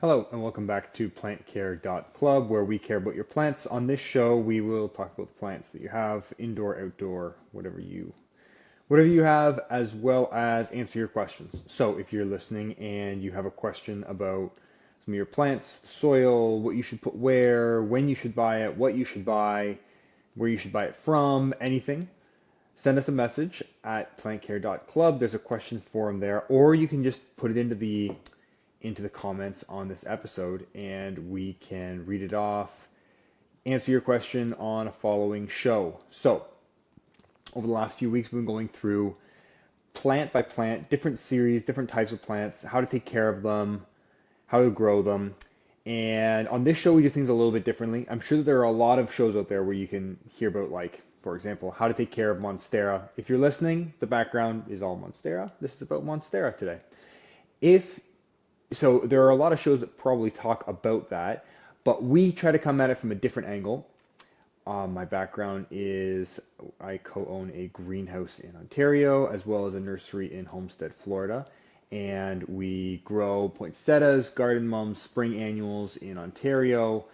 Hello and welcome back to plantcare.club where we care about your plants. On this show, we will talk about the plants that you have, indoor, outdoor, whatever you have, as well as answer your questions. So if you're listening and you have a question about some of your plants, soil, what you should put where, when you should buy it, what you should buy, where you should buy it from, anything, send us a message at plantcare.club. There's a question forum there, or you can just put it into the comments on this episode and we can read it off, answer your question on a following show. So, over the last few weeks, we've been going through plant by plant, different series, different types of plants, how to take care of them, how to grow them. And on this show, we do things a little bit differently. I'm sure that there are a lot of shows out there where you can hear about, like, for example, how to take care of Monstera. If you're listening, the background is all Monstera. This is about Monstera today. So there are a lot of shows that probably talk about that, but we try to come at it from a different angle. My background is I co-own a greenhouse in Ontario as well as a nursery in Homestead, Florida. And we grow poinsettias, garden mums, spring annuals in Ontario,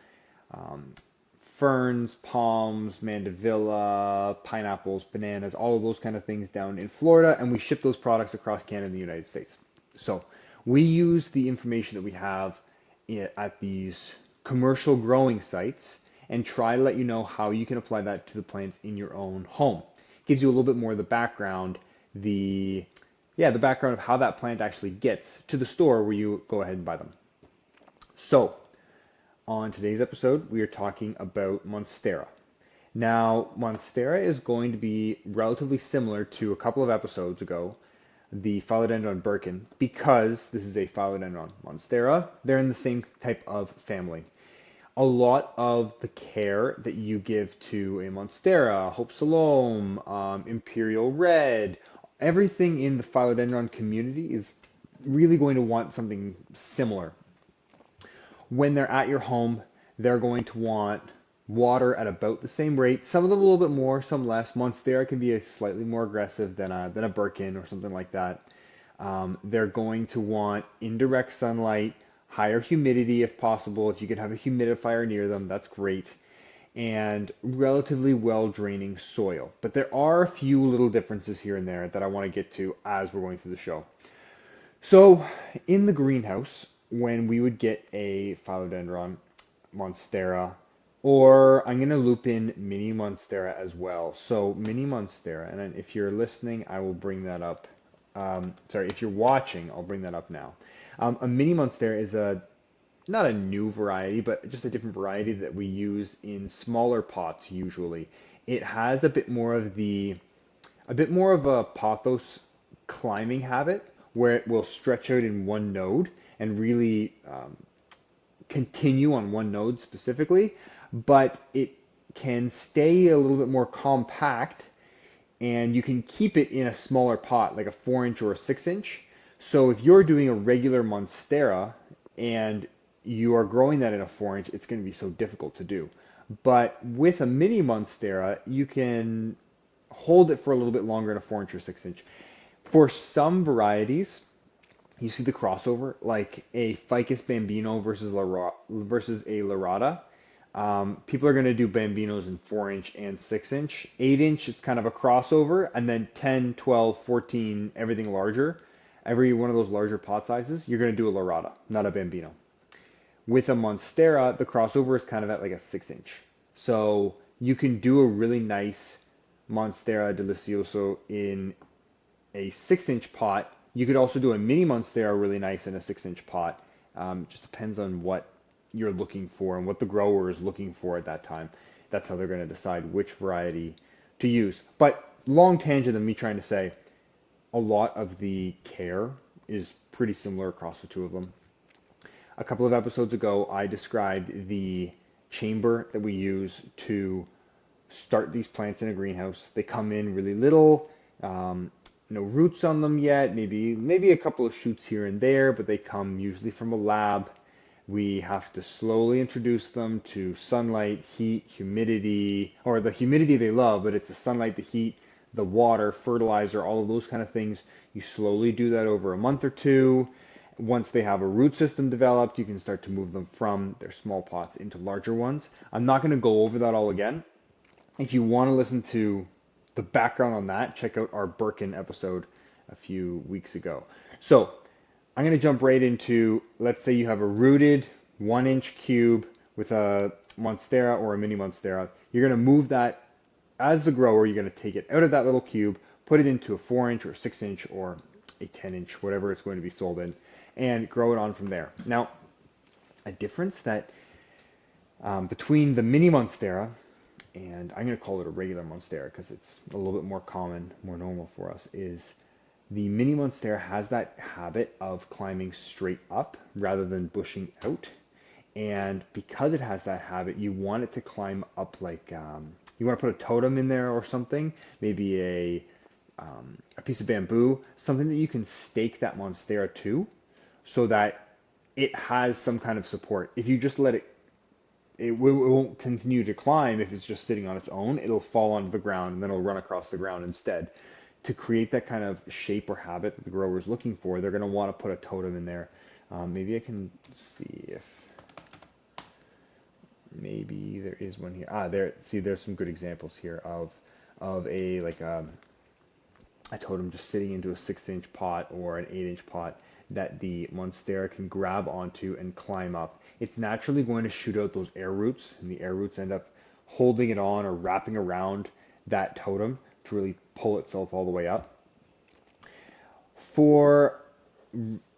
ferns, palms, mandevilla, pineapples, bananas, all of those kind of things down in Florida, and we ship those products across Canada and the United States. So we use the information that we have at these commercial growing sites and try to let you know how you can apply that to the plants in your own home. It gives you a little bit more of the background, the background of how that plant actually gets to the store where you go ahead and buy them. So, on today's episode, we are talking about Monstera. Now, Monstera is going to be relatively similar to a couple of episodes ago, the Philodendron Birkin, because this is a Philodendron Monstera. They're in the same type of family. A lot of the care that you give to a Monstera, Hope Salome, Imperial Red, everything in the Philodendron community is really going to want something similar. When they're at your home, they're going to want water at about the same rate. Some of them a little bit more, some less. Monstera can be a slightly more aggressive than a Birkin or something like that. They're going to want indirect sunlight, higher humidity if possible. If you can have a humidifier near them, that's great. And relatively well draining soil. But there are a few little differences here and there that I want to get to as we're going through the show. So in the greenhouse, when we would get a Philodendron Monstera, or I'm going to loop in Mini Monstera as well. So Mini Monstera, and if you're listening, I will bring that up. If you're watching, I'll bring that up now. A Mini Monstera is not a new variety, but just a different variety that we use in smaller pots usually. It has a bit more of a pothos climbing habit where it will stretch out in one node and really continue on one node specifically, but it can stay a little bit more compact and you can keep it in a smaller pot, like a 4-inch or a 6-inch. So if you're doing a regular Monstera and you are growing that in a 4-inch, it's going to be so difficult to do. But with a mini Monstera, you can hold it for a little bit longer in a 4-inch or 6-inch. For some varieties, you see the crossover, like a Ficus Bambino versus a Lorata. People are going to do Bambinos in 4-inch and 6-inch. 8-inch, it's kind of a crossover, and then 10, 12, 14, everything larger. Every one of those larger pot sizes, you're going to do a Lorata, not a Bambino. With a Monstera, the crossover is kind of at like a 6-inch. So you can do a really nice Monstera Delicioso in a 6-inch pot. You could also do a mini Monstera really nice in a 6-inch pot. It just depends on what you're looking for and what the grower is looking for at that time. That's how they're going to decide which variety to use. But long tangent of me trying to say, a lot of the care is pretty similar across the two of them. A couple of episodes ago, I described the chamber that we use to start these plants in a greenhouse. They come in really little, no roots on them yet, maybe a couple of shoots here and there, but they come usually from a lab. We have to slowly introduce them to sunlight, heat, humidity, or the humidity they love, but it's the sunlight, the heat, the water, fertilizer, all of those kind of things. You slowly do that over a month or two, Once they have a root system developed, you can start to move them from their small pots into larger ones. I'm not going to go over that all again. If you want to listen to the background on that, check out our Birkin episode a few weeks ago. So I'm going to jump right into, let's say you have a rooted 1-inch cube with a Monstera or a mini Monstera. You're going to move that as the grower. You're going to take it out of that little cube, put it into a 4-inch or 6-inch or a 10-inch, whatever it's going to be sold in, and grow it on from there. Now, a difference that between the mini Monstera and I'm going to call it a regular Monstera because it's a little bit more common, more normal for us, is the mini Monstera has that habit of climbing straight up rather than bushing out. And because it has that habit, you want it to climb up like, you want to put a totem in there or something, maybe a piece of bamboo, something that you can stake that Monstera to so that it has some kind of support. If you just let it, it won't continue to climb if it's just sitting on its own. It'll fall onto the ground and then it'll run across the ground instead. To create that kind of shape or habit that the grower is looking for, they're going to want to put a totem in there. Maybe I can see if maybe there is one here. There. See, there's some good examples here of a like a totem just sitting into a 6-inch pot or an 8-inch pot that the Monstera can grab onto and climb up. It's naturally going to shoot out those air roots, and the air roots end up holding it on or wrapping around that totem to really pull itself all the way up. For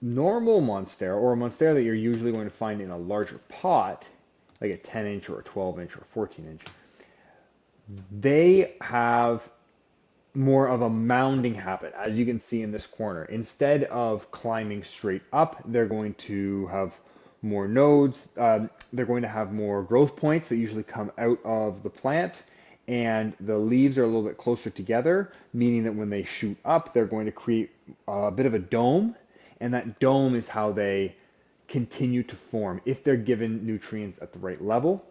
normal Monstera, or a Monstera that you're usually going to find in a larger pot, like a 10-inch or a 12-inch or 14-inch, they have more of a mounding habit, as you can see in this corner. Instead of climbing straight up, they're going to have more nodes. They're going to have more growth points that usually come out of the plant, and the leaves are a little bit closer together, meaning that when they shoot up, they're going to create a bit of a dome, and that dome is how they continue to form if they're given nutrients at the right level.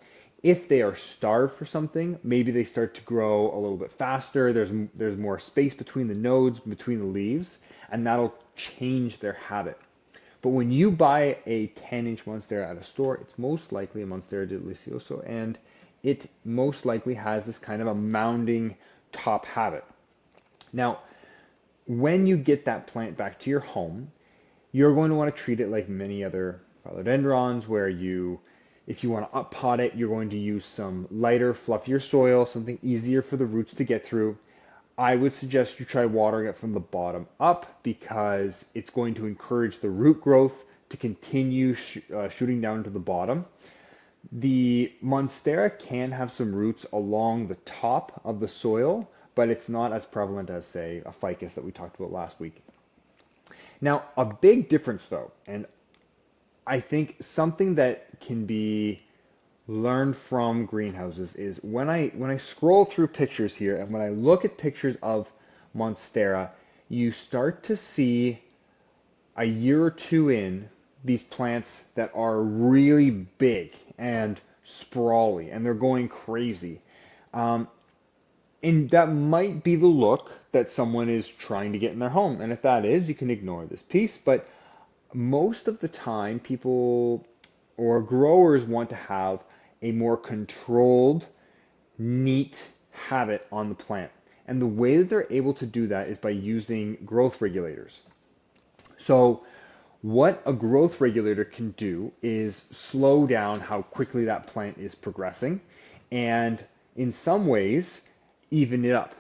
If they are starved for something, maybe they start to grow a little bit faster. There's more space between the nodes, between the leaves, and that'll change their habit. But when you buy a 10-inch Monstera at a store, it's most likely a Monstera delicioso, and it most likely has this kind of a mounding top habit. Now, when you get that plant back to your home, you're going to want to treat it like many other philodendrons, where if you want to up pot it, you're going to use some lighter, fluffier soil, something easier for the roots to get through. I would suggest you try watering it from the bottom up because it's going to encourage the root growth to continue shooting down to the bottom. The Monstera can have some roots along the top of the soil, but it's not as prevalent as, say, a ficus that we talked about last week. Now, a big difference, though, and I think something that can be learned from greenhouses is when I scroll through pictures here and when I look at pictures of Monstera, you start to see a year or two in these plants that are really big and sprawly and they're going crazy. And that might be the look that someone is trying to get in their home. And if that is, you can ignore this piece. But most of the time, people or growers want to have a more controlled, neat habit on the plant. And the way that they're able to do that is by using growth regulators. So what a growth regulator can do is slow down how quickly that plant is progressing, and in some ways, even it up.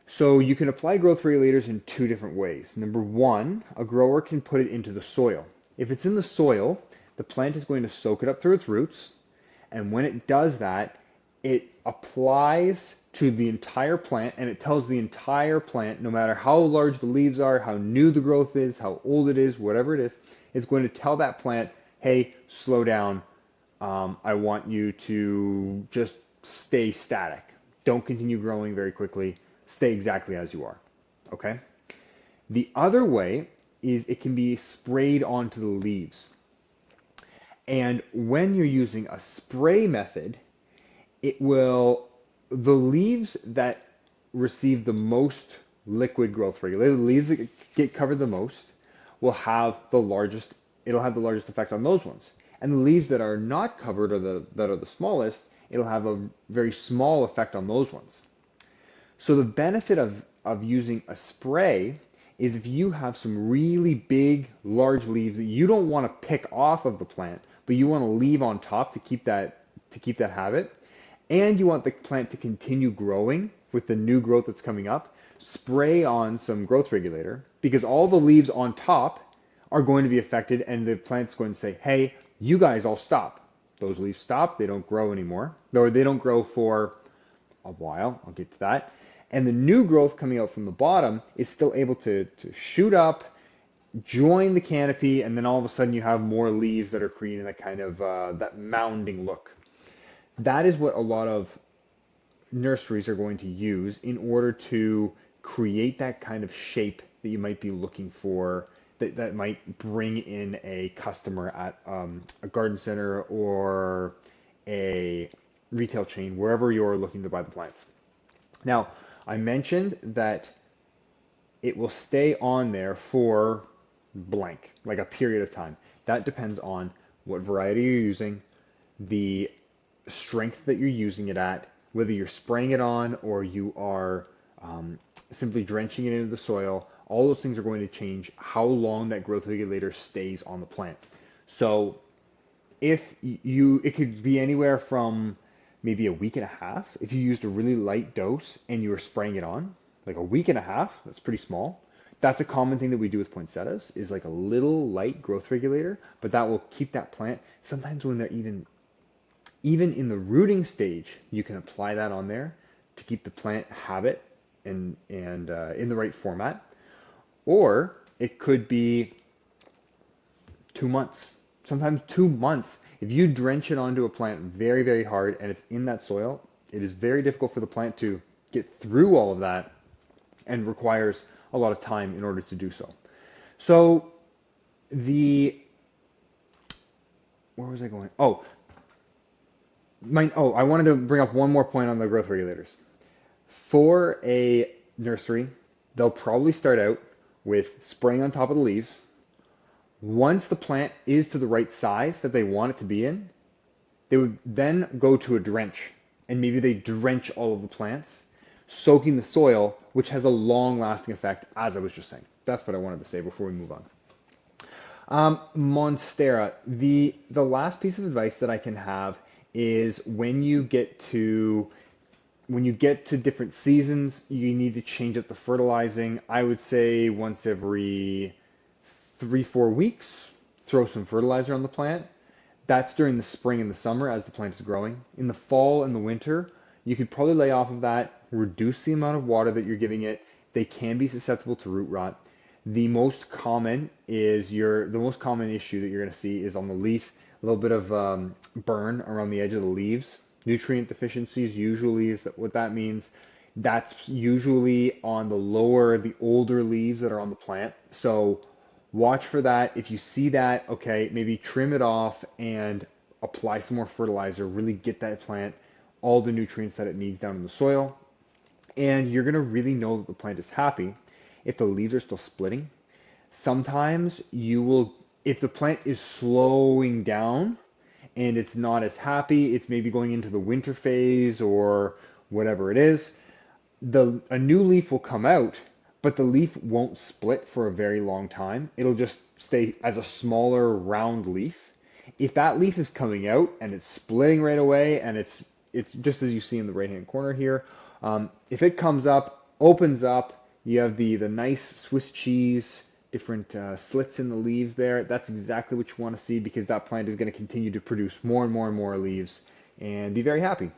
So you can apply growth regulators in two different ways. Number one, a grower can put it into the soil. If it's in the soil, the plant is going to soak it up through its roots, and when it does that, it applies to the entire plant, and it tells the entire plant, no matter how large the leaves are, how new the growth is, how old it is, whatever it is, it's going to tell that plant, hey, slow down. I want you to just stay static. Don't continue growing very quickly. Stay exactly as you are. Okay? The other way is it can be sprayed onto the leaves. And when you're using a spray method, the leaves that receive the most liquid growth regulator, the leaves that get covered the most, will have the largest, it'll have the largest effect on those ones. And the leaves that are not covered or that are the smallest, it'll have a very small effect on those ones. So the benefit of using a spray is if you have some really big, large leaves that you don't want to pick off of the plant, but you want to leave on top to keep that habit, and you want the plant to continue growing with the new growth that's coming up, spray on some growth regulator because all the leaves on top are going to be affected and the plant's going to say, hey, you guys all stop. Those leaves stop, they don't grow anymore, or they don't grow for a while, I'll get to that. And the new growth coming out from the bottom is still able to shoot up, join the canopy, and then all of a sudden you have more leaves that are creating that kind of that mounding look. That is what a lot of nurseries are going to use in order to create that kind of shape that you might be looking for, that might bring in a customer at a garden center or a retail chain, wherever you're looking to buy the plants. Now, I mentioned that it will stay on there for blank, like a period of time. That depends on what variety you're using, the strength that you're using it at, whether you're spraying it on or you are simply drenching it into the soil. All those things are going to change how long that growth regulator stays on the plant. So if it could be anywhere from maybe a week and a half if you used a really light dose and you were spraying it on, like a week and a half, that's pretty small. That's a common thing that we do with poinsettias, is like a little light growth regulator, but that will keep that plant. Sometimes when they're even in the rooting stage, you can apply that on there to keep the plant habit and in the right format. Or it could be 2 months, sometimes 2 months. If you drench it onto a plant very, very hard and it's in that soil, it is very difficult for the plant to get through all of that and requires a lot of time in order to do so. So where was I going? I wanted to bring up one more point on the growth regulators. For a nursery, they'll probably start out with spraying on top of the leaves. Once the plant is to the right size that they want it to be in, they would then go to a drench, and maybe they drench all of the plants, soaking the soil, which has a long-lasting effect, as I was just saying. That's what I wanted to say before we move on. Monstera. The last piece of advice that I can have is when you get to different seasons, you need to change up the fertilizing. I would say once every 3-4 weeks, throw some fertilizer on the plant. That's during the spring and the summer as the plant is growing. In the fall and the winter, you could probably lay off of that, reduce the amount of water that you're giving it. They can be susceptible to root rot. The most common issue that you're going to see is on the leaf, a little bit of burn around the edge of the leaves. Nutrient deficiencies usually is what that means. That's usually on the older leaves that are on the plant. So watch for that. If you see that, okay, maybe trim it off and apply some more fertilizer. Really get that plant all the nutrients that it needs down in the soil. And you're going to really know that the plant is happy if the leaves are still splitting. Sometimes if the plant is slowing down and it's not as happy, it's maybe going into the winter phase or whatever it is, a new leaf will come out, but the leaf won't split for a very long time. It'll just stay as a smaller round leaf. If that leaf is coming out and it's splitting right away, and it's just as you see in the right hand corner here, if it comes up, opens up, you have the nice Swiss cheese, different slits in the leaves there. That's exactly what you want to see, because that plant is going to continue to produce more and more and more leaves and be very happy.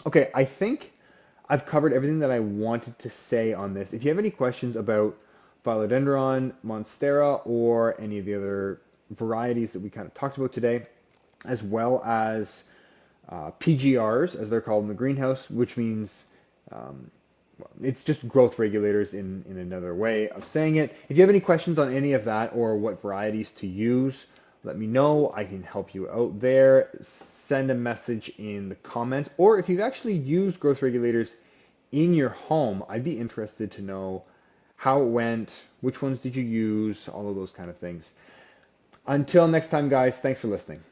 Okay, I think I've covered everything that I wanted to say on this. If you have any questions about Philodendron, Monstera, or any of the other varieties that we kind of talked about today, as well as PGRs, as they're called in the greenhouse, which means it's just growth regulators in another way of saying it. If you have any questions on any of that or what varieties to use, let me know. I can help you out there. Send a message in the comments. Or if you've actually used growth regulators in your home, I'd be interested to know how it went, which ones did you use, all of those kind of things. Until next time, guys, thanks for listening.